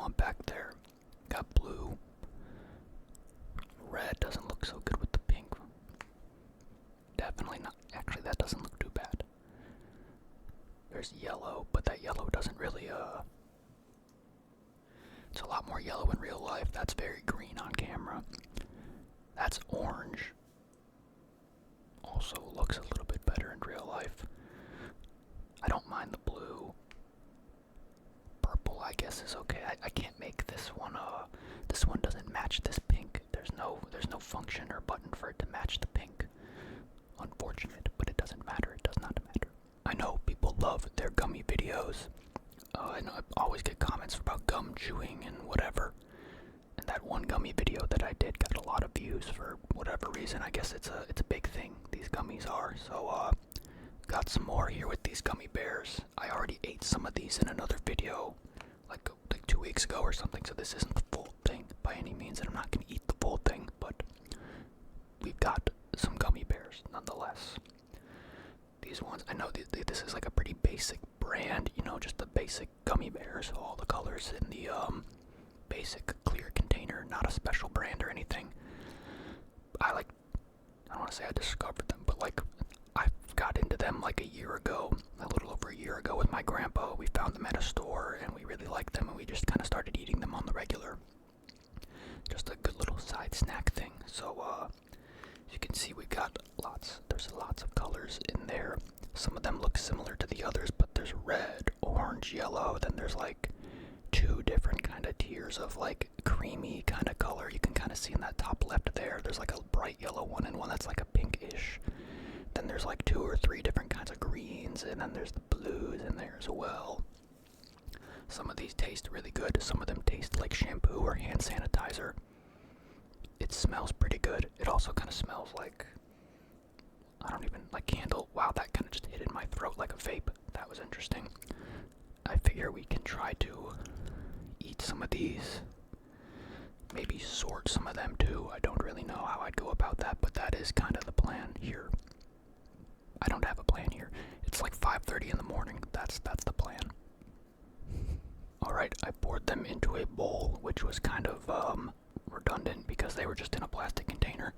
want back there? Got blue. Red doesn't look so good with the pink. Definitely not. Actually, that doesn't look too bad. There's yellow, but that yellow doesn't really, it's a lot more yellow in real life. That's very green on camera. That's orange. Also looks a little bit better in real life. I don't mind the blue. Purple, I guess, is okay. I can't make this one, this one doesn't match this pink. There's no function or button for it to match the pink. Unfortunate, but it doesn't matter. It does not matter. I know people love their gummy videos. I know I always get comments about gum chewing and whatever. And that one gummy video that I did got a lot of views for whatever reason. I guess it's a big thing. These gummies are. So got some more here with these gummy bears. I already ate some of these in another video, like 2 weeks ago or something. So this isn't the full thing by any means, and I'm not gonna eat the full thing. But we've got some gummy bears nonetheless. These ones, I know this is like a pretty basic brand, you know, just the basic gummy bears, all the colors in the basic clear container, not a special brand or anything. I don't want to say I discovered them, but like I got into them like a year ago, a little over a year ago with my grandpa. We found them at a store and we really liked them, and we just kind of started eating them on the regular. Just a good little side snack thing. So as you can see, we got there's lots of colors in there. Some of them look similar to the others, but there's red, orange, yellow, then there's like 2 different kind of tiers of like creamy kind of color. You can kind of see in that top left there, there's like a bright yellow one and one that's like a pinkish. Then there's like 2 or 3 different kinds of greens, and then there's the blues in there as well. Some of these taste really good. Some of them taste like shampoo or hand sanitizer. It smells pretty good. It also kind of smells like, I don't even, like candle. Wow, that kind of just hit in my throat like a vape. That was interesting. I figure we can try to eat some of these. Maybe sort some of them too. I don't really know how I'd go about that, but that is kind of the plan here. I don't have a plan here. It's like 5:30 in the morning. That's the plan. Alright, I poured them into a bowl, which was kind of redundant because they were just in a plastic container.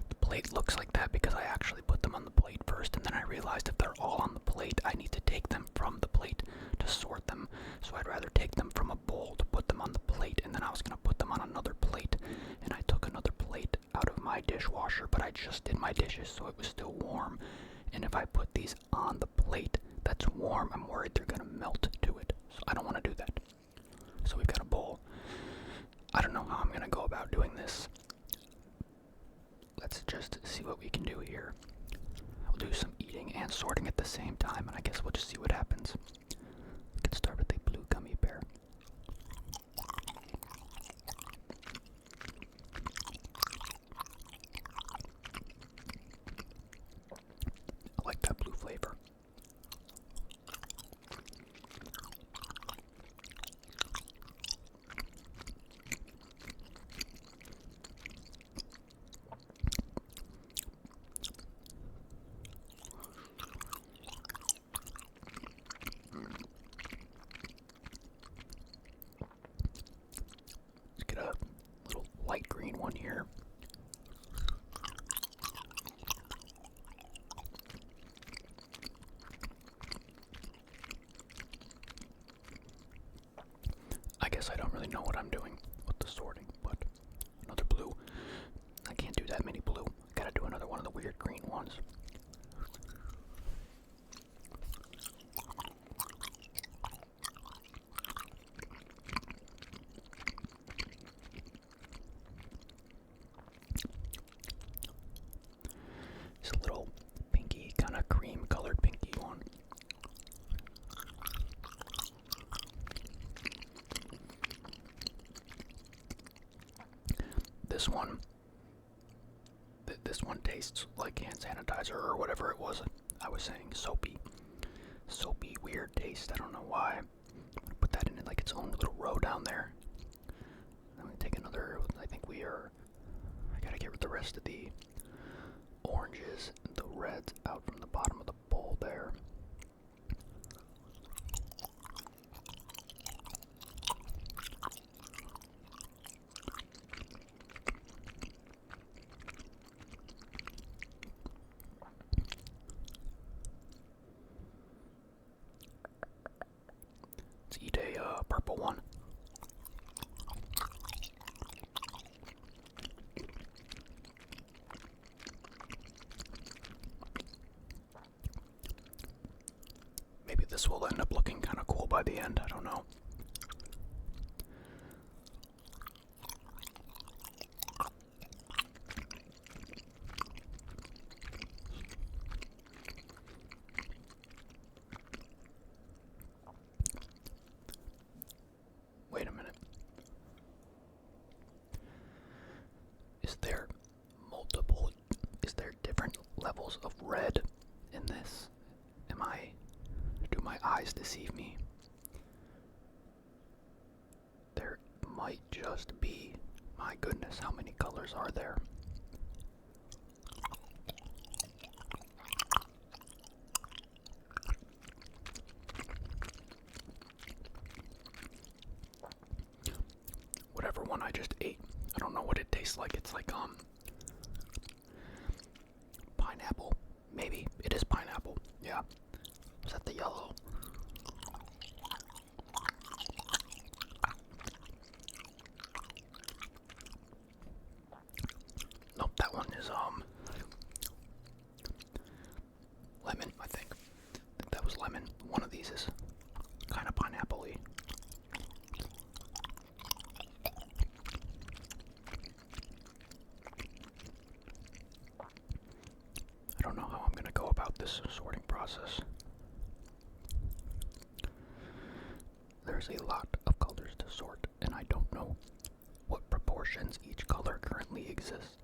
The plate looks like that because I actually put them on the plate first, and then I realized if they're all on the plate, I need to take them from the plate to sort them. So I'd rather take them from a bowl to put them on the plate, and then I was going to put them on another plate. And I took another plate out of my dishwasher, but I just did my dishes, so it was still warm. And if I put these on the plate that's warm, I'm worried they're going to melt to it. So I don't want to do that. So we've got a bowl. I don't know how I'm going to go about doing this. Let's just see what we can do here. I'll do some eating and sorting at the same time, and I guess we'll just see what happens. We can start with the blue gummy bear. I like that blue flavor. Let's get a little light green one here. I guess I don't really know what I'm doing with the sorting, but another blue. I can't do that many blue. I gotta do another one of the weird green ones. It's a little pinky, kind of cream colored pinky one. This one tastes like hand sanitizer or whatever it was. I was saying soapy weird taste. I don't know why. I'm gonna put that in like its own little row down there. I'm gonna take another. I gotta get rid of the rest of the oranges and the reds out from the bottom of the bowl there. Let's eat a purple one. Maybe this will end up looking kind of cool by the end. I don't know. Wait a minute. Is there different levels of red in this? Do my eyes deceive me? There might just be. My goodness, how many colors are there? Whatever one I just ate, I don't know what it tastes like. It's like pineapple. Maybe it is pineapple. Yeah. Is that the yellow? Nope, that one is lemon, I think. That was lemon. One of these is kind of pineapple-y. I don't know how I'm gonna go about this sorting process. There's a lot of colors to sort, and I don't know what proportions each color currently exists.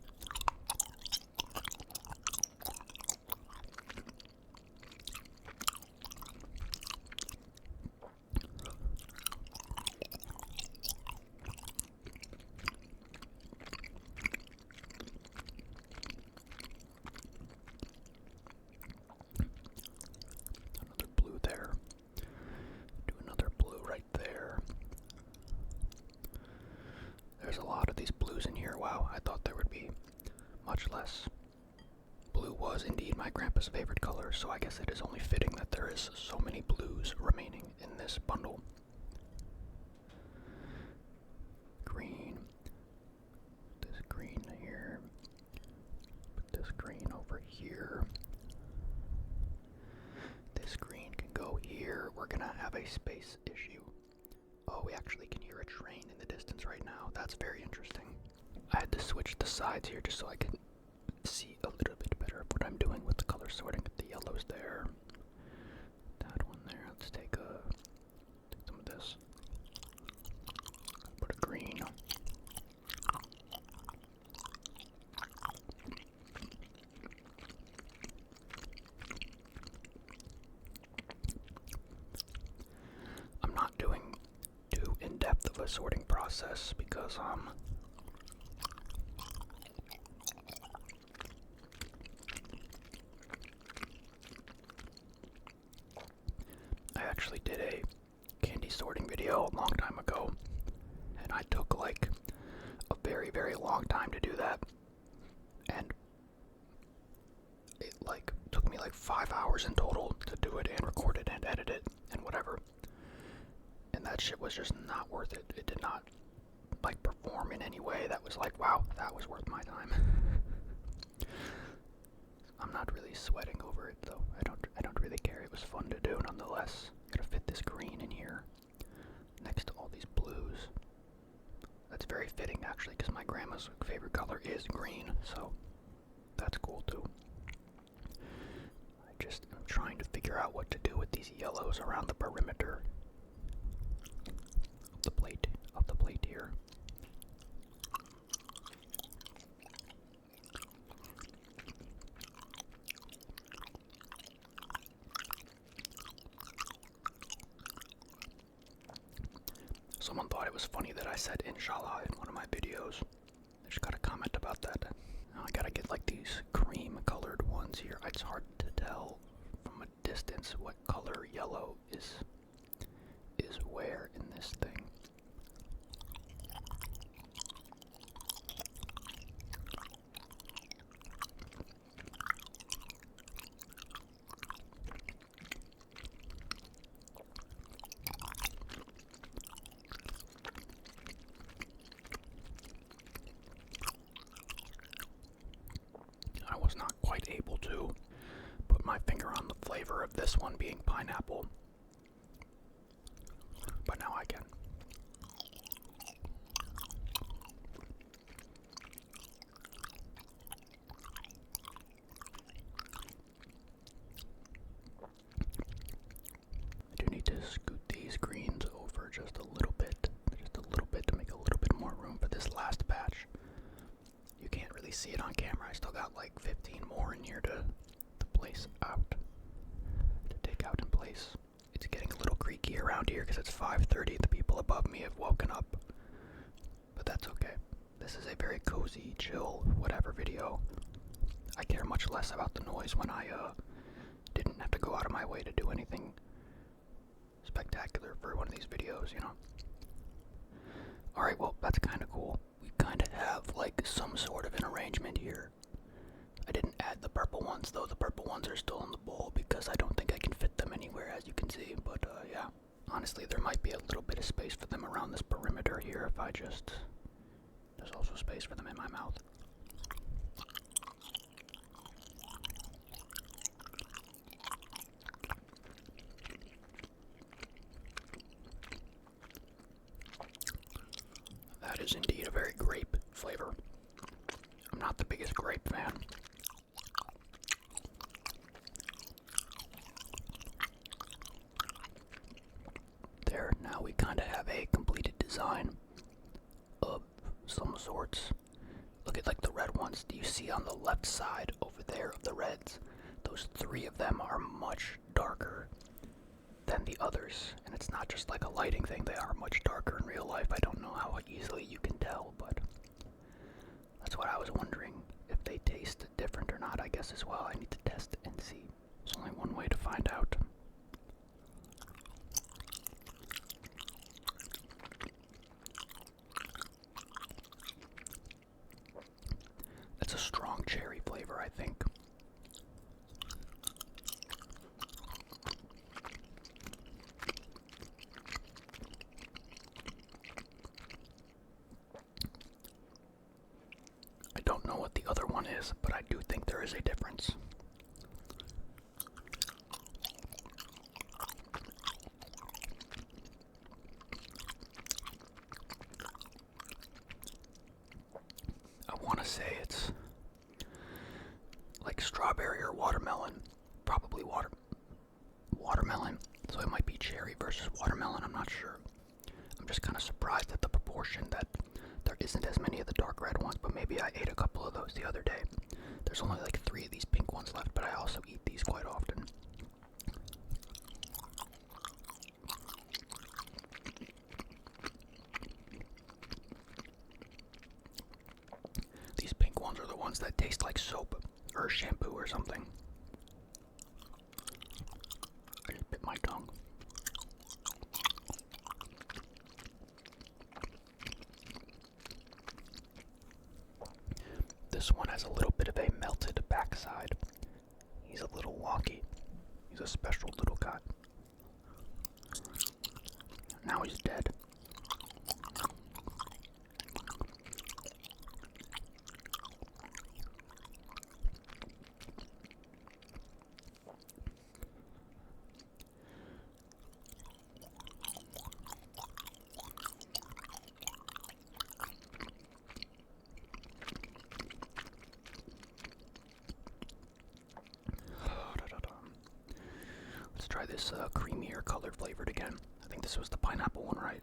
Another blue there. Do another blue right there. There's a lot of these blues in here. Wow, I thought there would be much less. Blue was indeed my grandpa's favorite color, so I guess it is only fitting that there is so many blues remaining in this bundle. Green. This green here. Put this green over here. This green can go here. We're gonna have a space issue. Oh, we actually can hear a train in the distance right now. That's very interesting. I had to switch the sides here just so I can see a little bit better of what I'm doing with the color sorting. The yellows there. That one there. Let's take some of this. Put a green. I'm not doing too in-depth of a sorting process because I actually did a candy sorting video a long time ago, and I took like a very, very long time to do that, and it like took me like 5 hours in total to do it and record it and edit it and whatever, and that shit was just not worth it. It did not like perform in any way that was like, wow, that was worth my time. I'm not really sweating over it though. I don't really care. It was fun to do nonetheless. Gotta fit this green in here next to all these blues. That's very fitting actually, because my grandma's favorite color is green, so that's cool too. I just am trying to figure out what to do with these yellows around the perimeter of the plate here. Someone thought it was funny that I said inshallah in one of my videos. I just got a comment about that. Now I gotta get like these cream colored ones here. It's hard to tell from a distance what color yellow is where in this thing. this one being pineapple, but now I can. I do need to scoot these greens over just a little bit to make a little bit more room for this last batch. You can't really see it on camera. I still got like 15 more in here to place out, to take out in place. It's getting a little creaky around here because it's 5:30. The people above me have woken up, but that's okay. This is a very cozy, chill, whatever video. I care much less about the noise when I didn't have to go out of my way to do anything spectacular for one of these videos, you know. Alright, well, that's kind of cool. We kind of have like some sort of an arrangement here. I didn't add the purple ones, though. The purple ones are still in the bowl because I don't think I can fit them anywhere, as you can see. But yeah, honestly, there might be a little bit of space for them around this perimeter here if I just... There's also space for them in my mouth. That is indeed a very grape flavor. I'm not the biggest grape fan. There, now we kind of have a completed design of some sorts. Look at like the red ones. Do you see on the left side over there of the reds? Those 3 of them are much darker than the others. And it's not just like a lighting thing, they are much darker in real life. I don't know how easily you can tell, but that's what I was wondering, if they taste different or not, I guess, as well. I need to test and see. There's only one way to find out. That's a strong cherry flavor, I think. I don't know what the other one is, but I do think there is a difference. I want to say it's like strawberry or watermelon, probably watermelon, so it might be cherry versus watermelon, I'm not sure. I'm just kind of surprised at the proportion that there isn't as many of the dark red ones, but maybe I ate a couple of those the other day. There's only like 3 of these pink ones left, but I also eat these quite often. These pink ones are the ones that taste like soap or shampoo or something. I just bit my tongue. This one has a little bit of a melted backside. He's a little wonky. He's a special little guy. Now he's dead. Let's try this creamier colored flavored again. I think this was the pineapple one, right?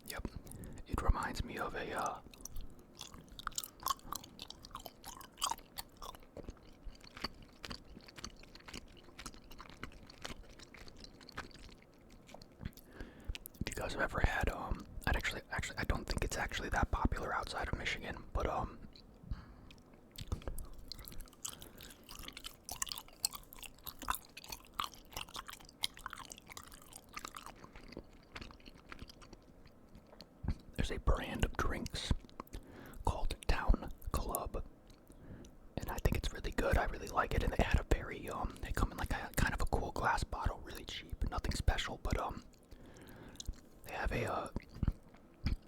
Yep, it reminds me of a if you guys have ever had I don't think it's actually that popular outside of Michigan, but there's a brand of drinks called Town Club, and I think it's really good. I really like it, and they had a very they come in like a kind of a cool glass bottle, really cheap, nothing special, but They have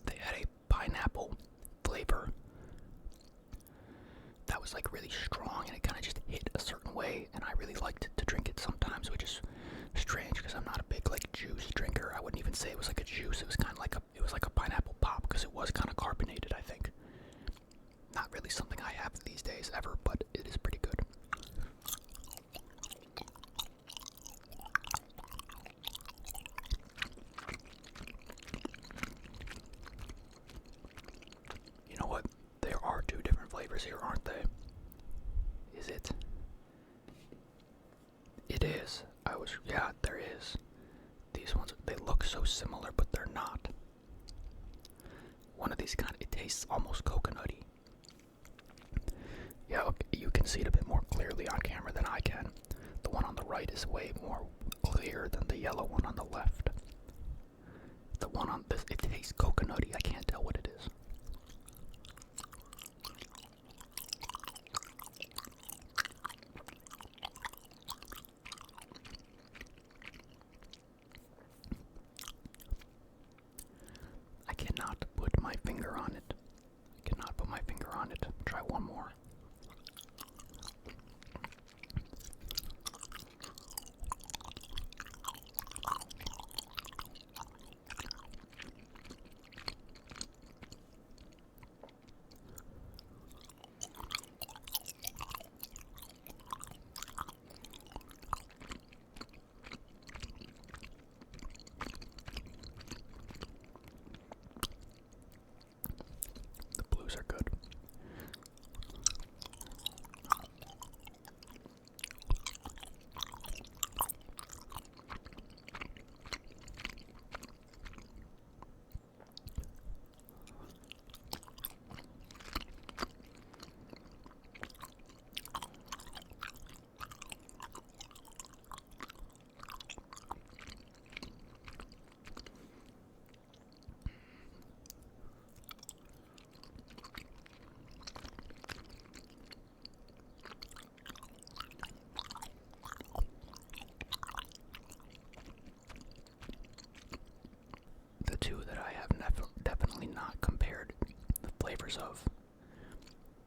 they had a pineapple flavor that was like really strong, and it kind of just hit a certain way, and I really liked to drink it sometimes, which is strange because I'm not a big like juice drinker. I wouldn't even say it was like a juice. It was kind of like a pineapple pop because it was kind of carbonated, I think. Not really something I have these days ever, but it is pretty good. You know what? There are two different flavors here, aren't they? Is it? It is. Yeah, there is. These ones, they look so similar, but they're not. One of these it tastes almost coconutty. Yeah, okay, you can see it a bit more clearly on camera than I can. The one on the right is way more clear than the yellow one on the left. The one on this, it tastes coconutty. I can't tell what it is. I cannot put my finger on it. I cannot put my finger on it. Try one more. The blues are good. The two that I have definitely not compared the flavors of.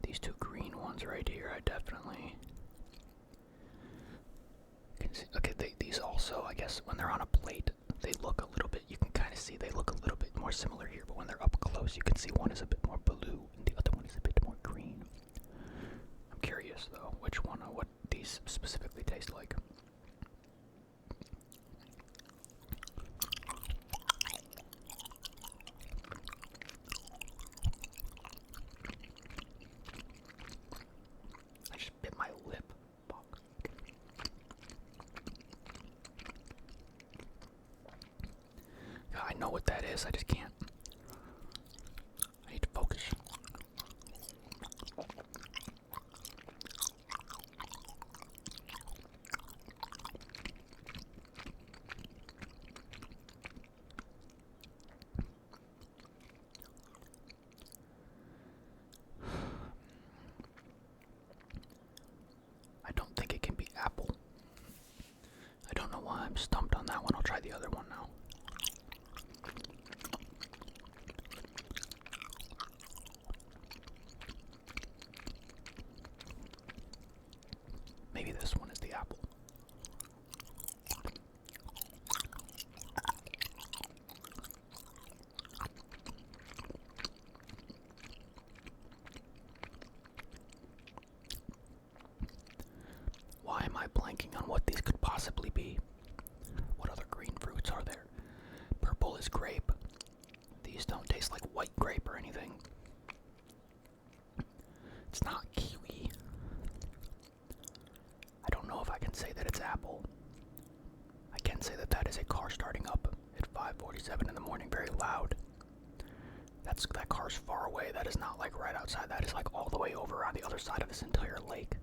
These two green ones right here, I definitely can see. Okay, these also, I guess, when they're on a plate, they look a little bit, you can kind of see they look a little bit more similar here, but when they're up close, you can see one is a bit more blue and the other one is a bit more green. I'm curious, though, what these specifically taste like. I just bit my lip. Fuck. Yeah, I know what that is, I just can't. I need to focus. I don't think it can be apple. I don't know why I'm stumped on that one. I'll try the other one now. Maybe this one is the apple. Why am I blanking on what these could possibly be? What other green fruits are there? Purple is grape. These don't taste like white grape or anything. It's not kiwi. I don't know if I can say that it's apple. I can say that that is a car starting up at 5:47 in the morning, very loud. That car's far away. That is not like right outside. That is like all the way over on the other side of this entire lake.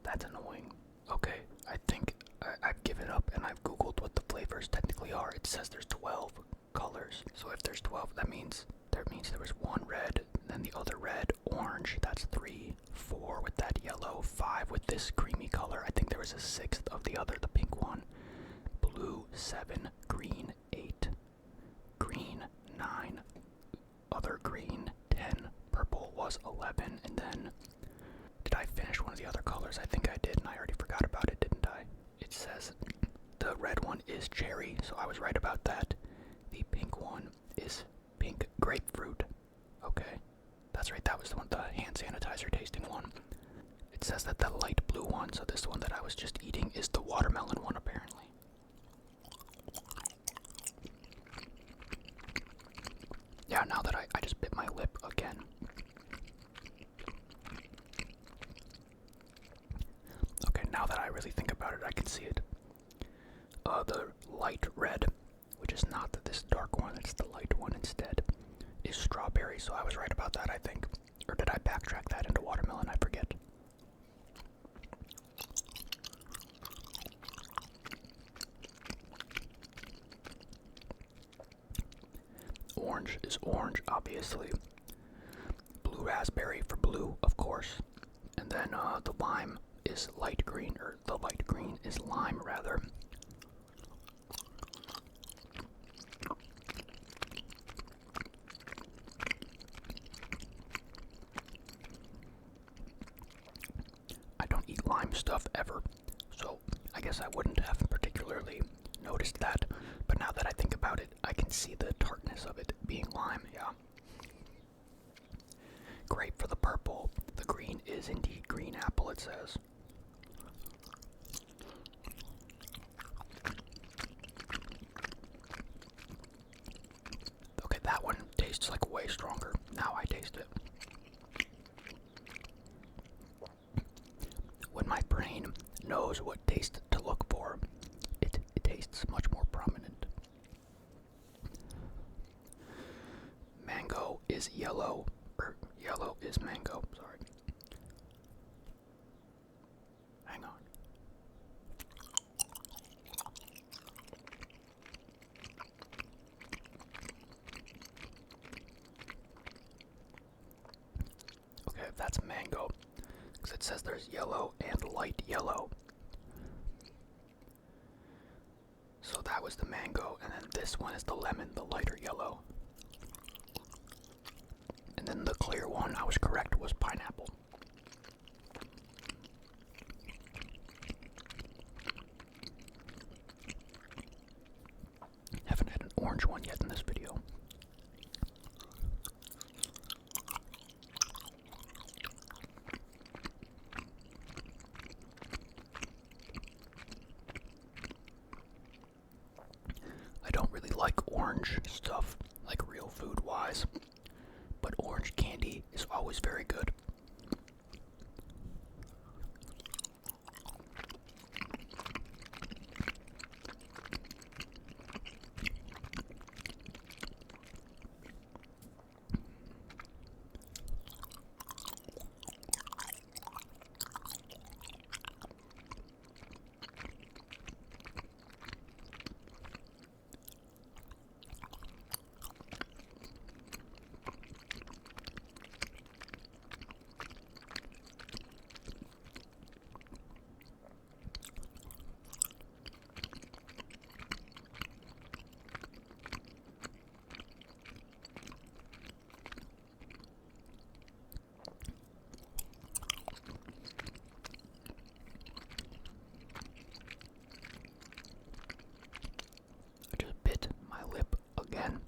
That's annoying. Okay, I think I've given up and I've googled what the flavors technically are. It says there's 12 colors. So if there's 12, that means there was one red, then the other red, orange, that's 3, 4 with that yellow, 5 with this creamy color. I think there was a 6th of the other, the pink one. Blue, 7, green, 8, was 11, and then did I finish one of the other colors? I think I did, and I already forgot about it, didn't I? It says the red one is cherry, so I was right about that. The pink one is pink grapefruit. Okay, that's right, that was the one, the hand sanitizer tasting one. It says that the light blue one, so this one that I was just eating, is the watermelon one, apparently. Yeah, now that I just bit my lip again. Okay, now that I really think about it, I can see it. The light red, which is not this dark one, it's the light one instead, is strawberry, so I was right about that, I think. Or did I backtrack that into watermelon? I forget. Orange is orange, obviously. Blue raspberry for blue, of course. And then the lime is light green, or the light green is lime, rather. I don't eat lime stuff ever, so I guess I wouldn't have particularly noticed that. But now that I think about it, I can see the tartness of it being lime, yeah. Grape for the purple. The green is indeed green apple, it says. Okay, that one tastes like way stronger. Now I taste it. When my brain knows what taste to look for, it tastes much more prominent. Mango is yellow, or yellow is mango, sorry. Hang on. Okay, that's mango, because it says there's yellow and light yellow. So that was the mango, and then this one is the lemon, the lighter yellow. And then the clear one, I was correct, was pineapple. Haven't had an orange one yet in this video. I don't really like orange stuff, like real food wise, but orange candy is always very good. I just bit my lip again.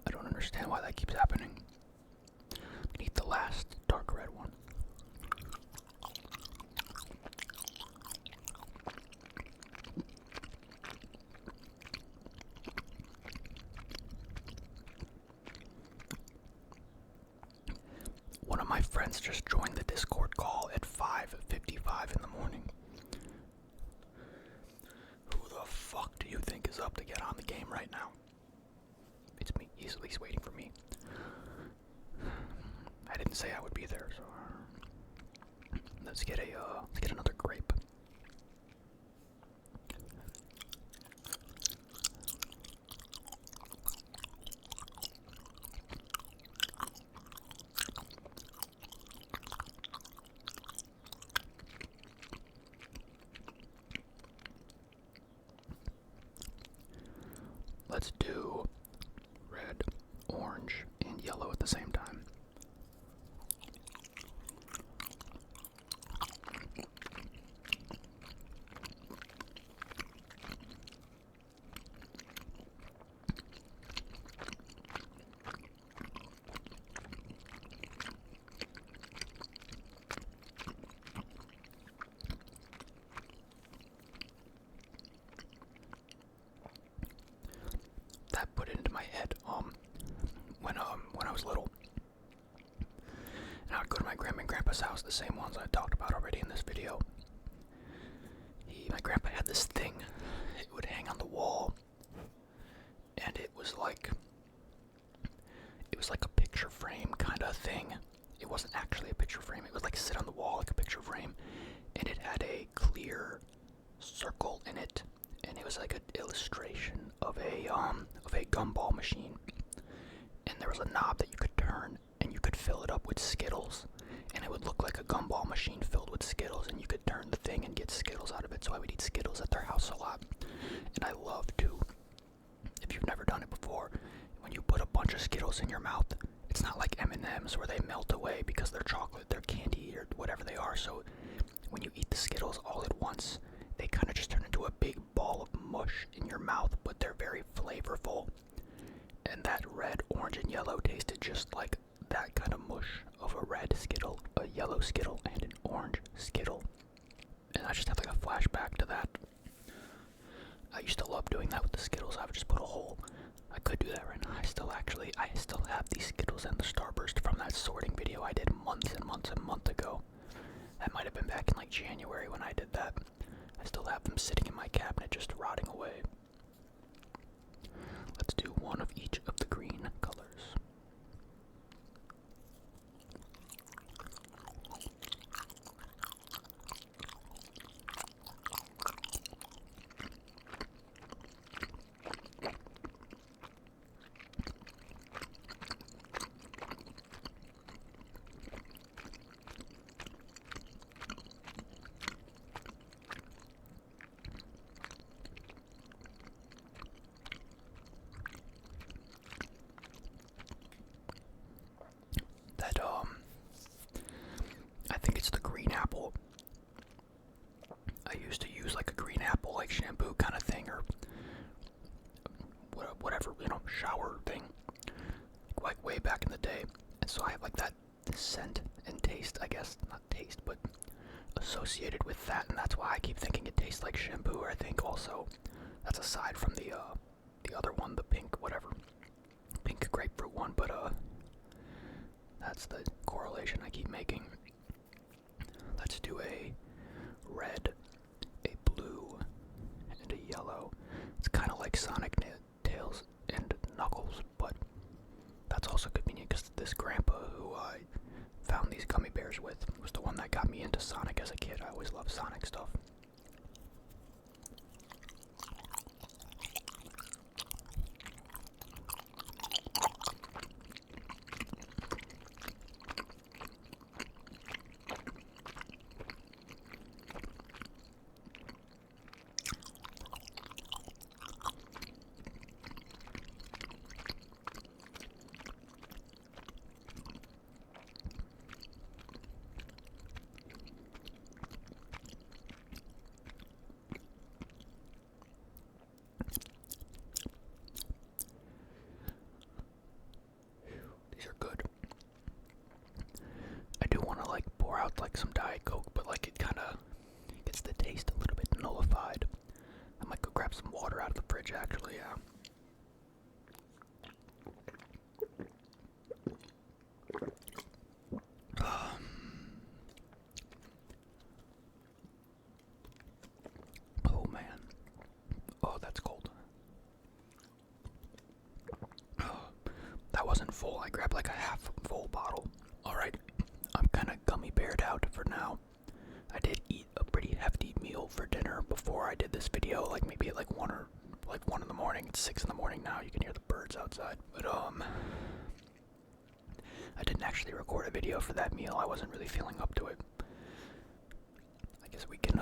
I don't understand why that keeps happening. Eat the last dark red one. One of my friends just joined the Discord call at 5:55 in the morning. Who the fuck do you think is up to get on the game right now? It's me. He's at least waiting for me. I didn't say I would be there, so let's get another grape. Let's do red, orange, and yellow at the same time. That put it into my head, when I was little, and I would go to my grandma and grandpa's house, the same ones I talked about already in this video. My grandpa had this thing, it would hang on the wall, and it was like a picture frame kind of thing. It wasn't actually a picture frame, it would like sit on the wall like a picture frame, and it had a clear circle in it, and it was like an illustration of a gumball machine, and there was a knob that you could turn and you could fill it up with Skittles, and it would look like a gumball machine filled with Skittles, and you could turn the thing and get Skittles out of it. So I would eat Skittles at their house a lot, and I love to, if you've never done it before, when you put a bunch of Skittles in your mouth, it's not like M&M's where they melt away because they're chocolate, they're candy, or whatever they are. So when you eat the Skittles all at once, they kind of just turn into a big ball of mush in your mouth, but they're very flavorful. And that red, orange, and yellow tasted just like that kind of mush of a red Skittle, a yellow Skittle, and an orange Skittle. And I just have like a flashback to that. I used to love doing that with the Skittles. I would just put a hole. I could do that right now. I still have these Skittles and the Starburst from that sorting video I did months and months and months ago. That might have been back in like January when I did that. I still have them sitting in my cabinet just rotting away. Let's do one of each of the green colors. I think it's the green apple. I used to use like a green apple like shampoo kind of thing, or whatever, shower thing, like way back in the day. And so I have like that scent and taste, I guess, not taste, but associated with that, and that's why I keep thinking it tastes like shampoo. I think also that's aside from the other one, the pink grapefruit one, but that's the correlation I keep making. Let's do a red, a blue, and a yellow. It's kind of like Sonic, Tails, and Knuckles, but that's also convenient because this grandpa who I found these gummy bears with was the one that got me into Sonic as a kid. I always loved Sonic stuff. These are good. I do want to like pour out like some Diet Coke, but like it kind of gets the taste a little bit nullified. I might go grab some water out of the fridge actually, yeah. Oh man. Oh, that's cold. That wasn't full. I grabbed like a half full bottle. Alright, I'm kind of gummy beared out for now. I did eat a pretty hefty meal for dinner before I did this video, like maybe at like 1 in the morning. It's 6 in the morning now. You can hear the birds outside. But I didn't actually record a video for that meal. I wasn't really feeling up to it. I guess we can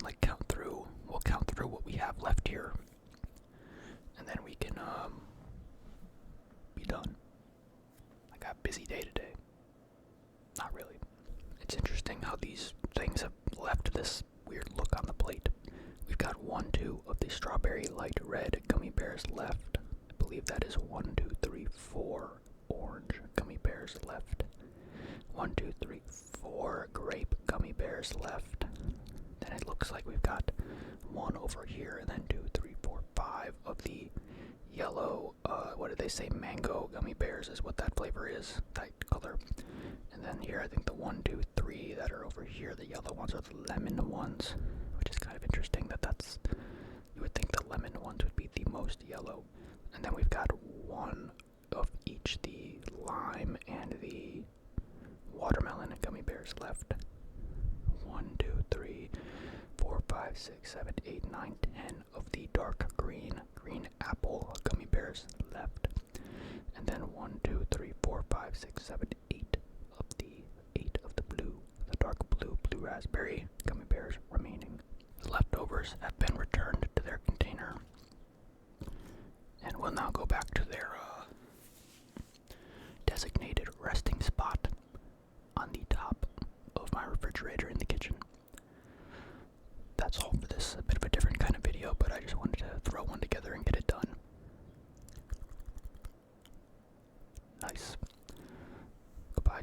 like count through. We'll count through what we have left here, and then we can be done. I busy day today. Not really. It's interesting how these things have left this weird look on the plate. We've got 1, 2 of the strawberry light red gummy bears left. I believe that is 1, 2, 3, 4 orange gummy bears left. 1, 2, 3, 4 grape gummy bears left. Then it looks like we've got 1 over here, and then 2, 3, 4, 5 of the yellow, what did they say, mango gummy bears is what that flavor is, that color. And then here I think the 1, 2, 3 that are over here, the yellow ones are the lemon ones, which is kind of interesting you would think the lemon ones would be the most yellow. And then we've got 1 of each, the lime and the watermelon gummy bears left. 1, 2, 3, 4, 5, 6, 7, 8, 9, 10 of the dark green apple gummy bears left. And then 1, 2, 3, 4, 5, 6, 7, 8 of the blue, the dark blue raspberry gummy bears remaining. The leftovers have been returned to their container and will now go back to their designated resting spot on the top of my refrigerator in the kitchen. That's all for this. A bit of a different kind of video, but I just wanted to throw one together and get it done. Nice. Goodbye.